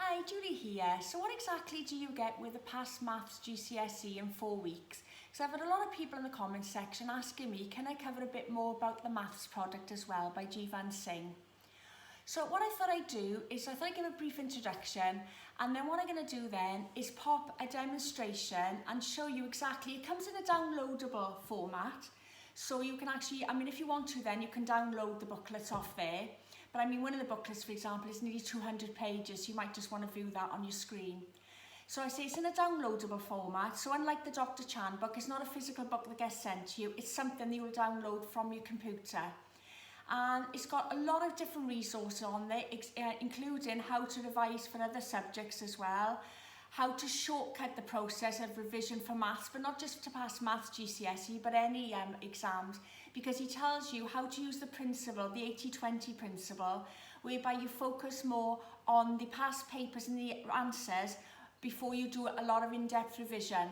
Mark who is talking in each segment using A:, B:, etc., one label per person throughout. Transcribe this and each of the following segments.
A: Hi, Julie here. So what exactly do you get with the Past Maths GCSE in 4 weeks? So I've had a lot of people in the comments section asking me, can I cover a bit more about the maths product as well by Jeevan Singh? So what I thought I'd do is I thought I'd give a brief introduction, and then what I'm going to do then is pop a demonstration and show you exactly, it comes in a downloadable format. So you can actually, if you want to then you can download the booklets off there. But one of the booklets, for example, is nearly 200 pages. So you might just want to view that on your screen. So I say it's in a downloadable format. So unlike the Dr. Chan book, it's not a physical book that gets sent to you. It's something that you'll download from your computer. And it's got a lot of different resources on there, including how to revise for other subjects as well, how to shortcut the process of revision for maths, but not just to pass maths GCSE, but any exams, because he tells you how to use the principle, the 80-20 principle, whereby you focus more on the past papers and the answers before you do a lot of in-depth revision.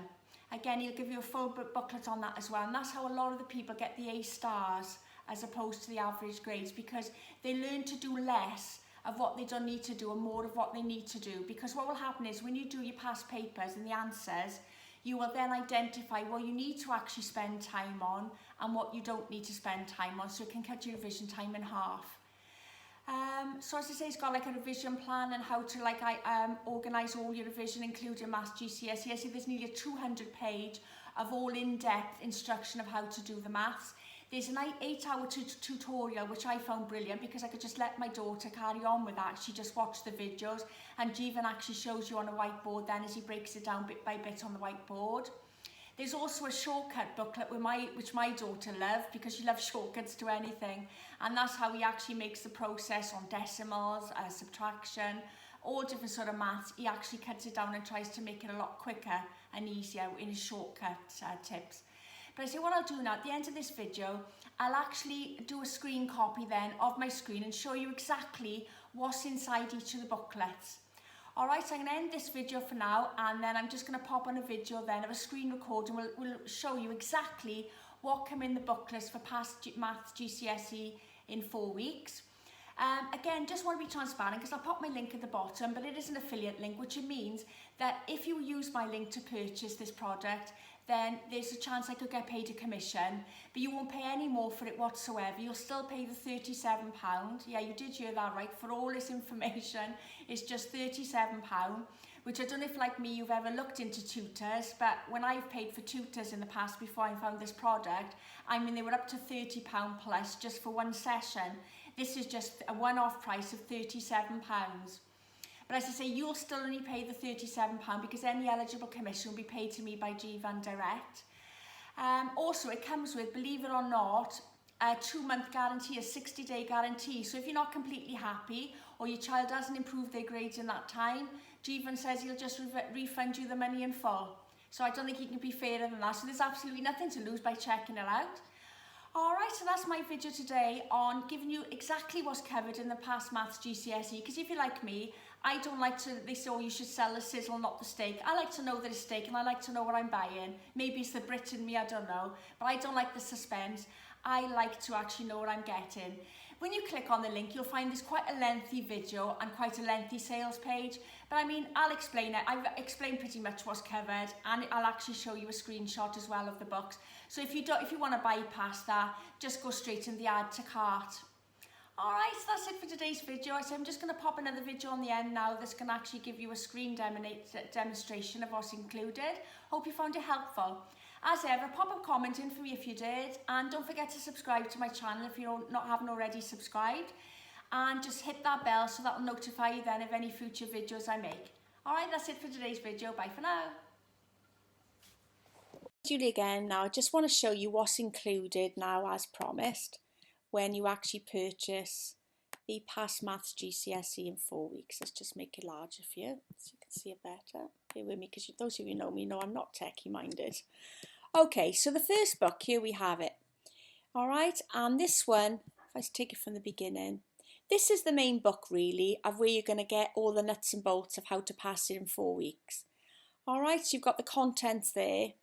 A: Again, he'll give you a full booklet on that as well, and that's how a lot of the people get the A stars as opposed to the average grades, because they learn to do less of what they don't need to do and more of what they need to do. Because what will happen is when you do your past papers and the answers, you will then identify what you need to actually spend time on and what you don't need to spend time on, so it can cut your revision time in half. So as I say, it's got like a revision plan and how to organise all your revision, including maths GCSE. I see there's nearly a 200-page of all in-depth instruction of how to do the maths. There's an 8-hour tutorial, which I found brilliant because I could just let my daughter carry on with that. She just watched the videos, and Jeevan actually shows you on a whiteboard then as he breaks it down bit by bit on the whiteboard. There's also a shortcut booklet which my daughter loved because she loves shortcuts to anything, and that's how he actually makes the process on decimals, subtraction, all different sort of maths. He actually cuts it down and tries to make it a lot quicker and easier in his shortcut tips. But I say what I'll do now, at the end of this video, I'll actually do a screen copy then of my screen and show you exactly what's inside each of the booklets. Alright, so I'm going to end this video for now, and then I'm just going to pop on a video then of a screen recording. We'll show you exactly what come in the booklets for past maths GCSE in 4 weeks. Again, just want to be transparent because I'll pop my link at the bottom, but it is an affiliate link, which means that if you use my link to purchase this product, then there's a chance I could get paid a commission, but you won't pay any more for it whatsoever. You'll still pay the £37. Yeah, you did hear that right. For all this information, it's just £37, which I don't know if, like me, you've ever looked into tutors, but when I've paid for tutors in the past before I found this product, they were up to £30 plus just for one session. This is just a one-off price of £37. But as I say, you'll still only pay the £37 because any eligible commission will be paid to me by Jeevan direct. Also, it comes with, believe it or not, a 2-month guarantee, a 60-day guarantee. So if you're not completely happy or your child hasn't improved their grades in that time, Jeevan says he'll just refund you the money in full. So I don't think he can be fairer than that. So there's absolutely nothing to lose by checking it out. Alright, so that's my video today on giving you exactly what's covered in the past maths GCSE, because if you're like me, I don't like to, they say, oh, you should sell the sizzle, not the steak. I like to know that it's steak and I like to know what I'm buying. Maybe it's the Brit in me, I don't know, but I don't like the suspense. I like to actually know what I'm getting. When you click on the link, you'll find there's quite a lengthy video and quite a lengthy sales page. But I'll explain it. I've explained pretty much what's covered, and I'll actually show you a screenshot as well of the books. So if you want to bypass that, just go straight in the add to cart. Alright, so that's it for today's video. So I'm just going to pop another video on the end now that's going to actually give you a screen demonstration of what's included. Hope you found it helpful. As ever, pop a comment in for me if you did, and don't forget to subscribe to my channel if you haven't already subscribed, and just hit that bell so that will notify you then of any future videos I make. Alright, that's it for today's video. Bye for now. Julie again. Now I just want to show you what's included now as promised when you actually purchase the Past Maths GCSE in 4 weeks. Let's just make it larger for you so you can see it better. Bear with me, because those of you who know me know I'm not techie minded. Okay, so the first book, here we have it. Alright, and this one, if I take it from the beginning, this is the main book really of where you're going to get all the nuts and bolts of how to pass it in 4 weeks. Alright, so you've got the contents there.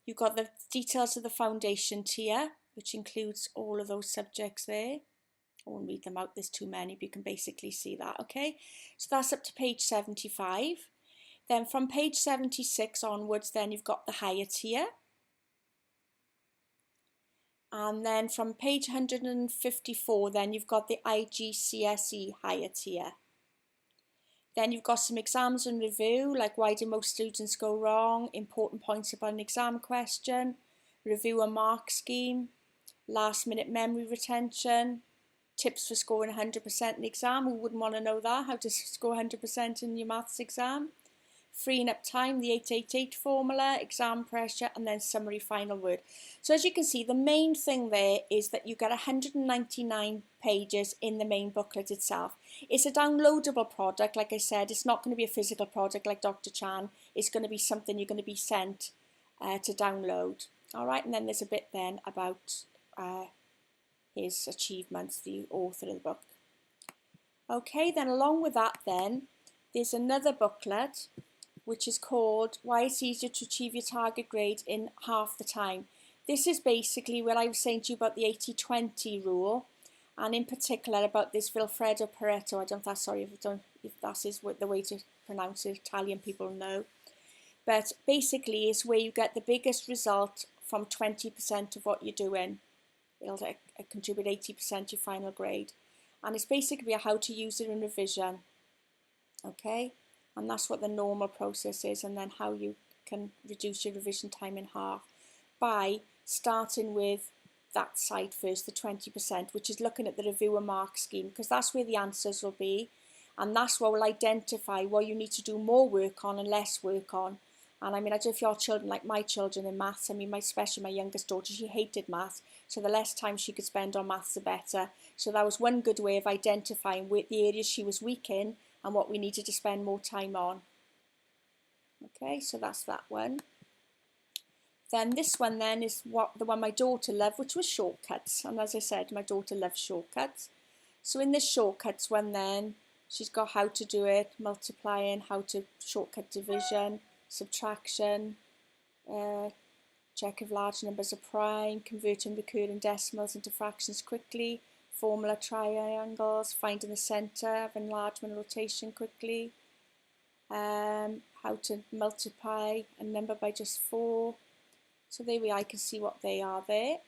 A: You've got the details of the foundation tier, which includes all of those subjects there. I won't read them out, there's too many, but you can basically see that, okay? So that's up to page 75. Then from page 76 onwards, then you've got the higher tier. And then from page 154, then you've got the IGCSE higher tier. Then you've got some exams and review, like why do most students go wrong, important points about an exam question, review a mark scheme, last minute memory retention, tips for scoring 100% in the exam. Who wouldn't want to know that? How to score 100% in your maths exam. Freeing up time, the 888 formula, exam pressure, and then summary final word. So as you can see, the main thing there is that you get 199 pages in the main booklet itself. It's a downloadable product. Like I said, it's not going to be a physical product like Dr. Chan. It's going to be something you're going to be sent to download. All right, and then there's a bit then about his achievements, the author of the book. Okay, then along with that then, there's another booklet which is called Why It's Easier to Achieve Your Target Grade in Half the Time. This is basically where I was saying to you about the 80-20 rule, and in particular about this Vilfredo Pareto. I don't know if that is the way to pronounce it. Italian people know. But basically it's where you get the biggest result from 20% of what you're doing. It'll contribute 80% to your final grade. And it's basically how to use it in revision. Okay? And that's what the normal process is, and then how you can reduce your revision time in half by starting with that side first, the 20%, which is looking at the review and mark scheme, because that's where the answers will be, and that's what will identify what you need to do more work on and less work on. And I mean, I don't know if your children, like my children in maths, I mean, especially my youngest daughter, she hated maths, so the less time she could spend on maths, the better. So that was one good way of identifying the areas she was weak in and what we needed to spend more time on. Okay, so that's that one. Then this one then is the one my daughter loved, which was shortcuts. And as I said, my daughter loves shortcuts. So in this shortcuts one then, she's got how to do it, multiplying, how to shortcut division, subtraction, check if large numbers are prime, converting recurring decimals into fractions quickly, formula triangles, finding the centre of enlargement and rotation quickly, how to multiply a number by just 4. So there we are, I can see what they are there.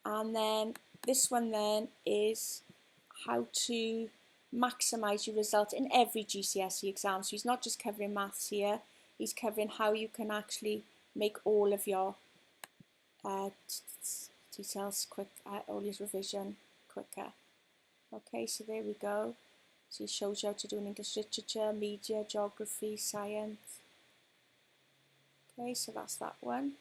A: And then this one then is how to maximise your result in every GCSE exam. So he's not just covering maths here, he's covering how you can actually make all of your details quick, all your revision quicker. Okay, so there we go. So he shows you how to do in English literature, media, geography, science. Okay, so that's that one.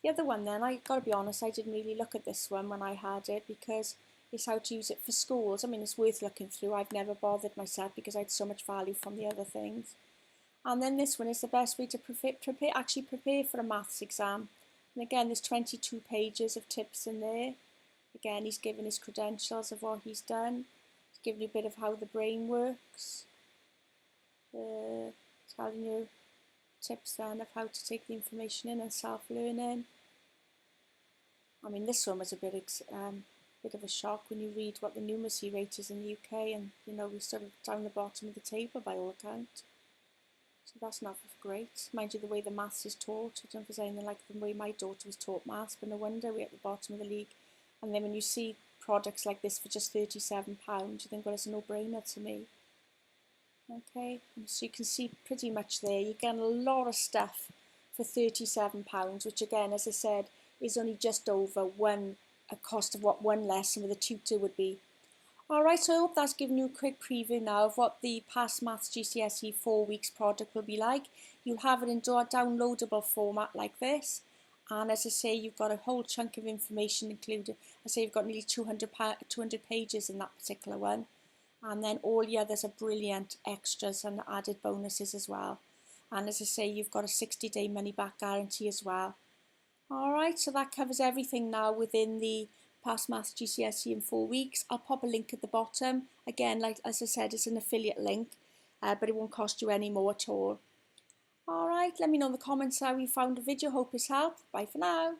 A: The other one then, I got to be honest, I didn't really look at this one when I had it because it's how to use it for schools. I mean, it's worth looking through. I've never bothered myself because I had so much value from the other things. And then this one is the best way to prepare for a maths exam. And again, there's 22 pages of tips in there. Again, he's given his credentials of what he's done. He's given you a bit of how the brain works. Telling you tips then of how to take the information in and self-learning. I mean, this one was a bit of a shock when you read what the numeracy rate is in the UK, and you know, we're sort of down the bottom of the table by all accounts. So that's not great. Mind you, the way the maths is taught, I don't know if there's anything like the way my daughter was taught maths, but no wonder we're at the bottom of the league. And then when you see products like this for just £37, you think, well, it's a no-brainer to me. Okay, so you can see pretty much there, you get a lot of stuff for £37, which again, as I said, is only just over a cost of what one lesson with a tutor would be. Alright, so I hope that's given you a quick preview now of what the Past Maths GCSE 4 weeks product will be like. You'll have it in downloadable format like this. And as I say, you've got a whole chunk of information included. I say you've got nearly 200 pages in that particular one. And then all the others are brilliant extras and added bonuses as well. And as I say, you've got a 60-day money-back guarantee as well. Alright, so that covers everything now within the Past Maths GCSE in 4 weeks. I'll pop a link at the bottom. Again, like as I said, it's an affiliate link, but it won't cost you any more at all. Alright, let me know in the comments how you found the video. Hope it's helped. Bye for now.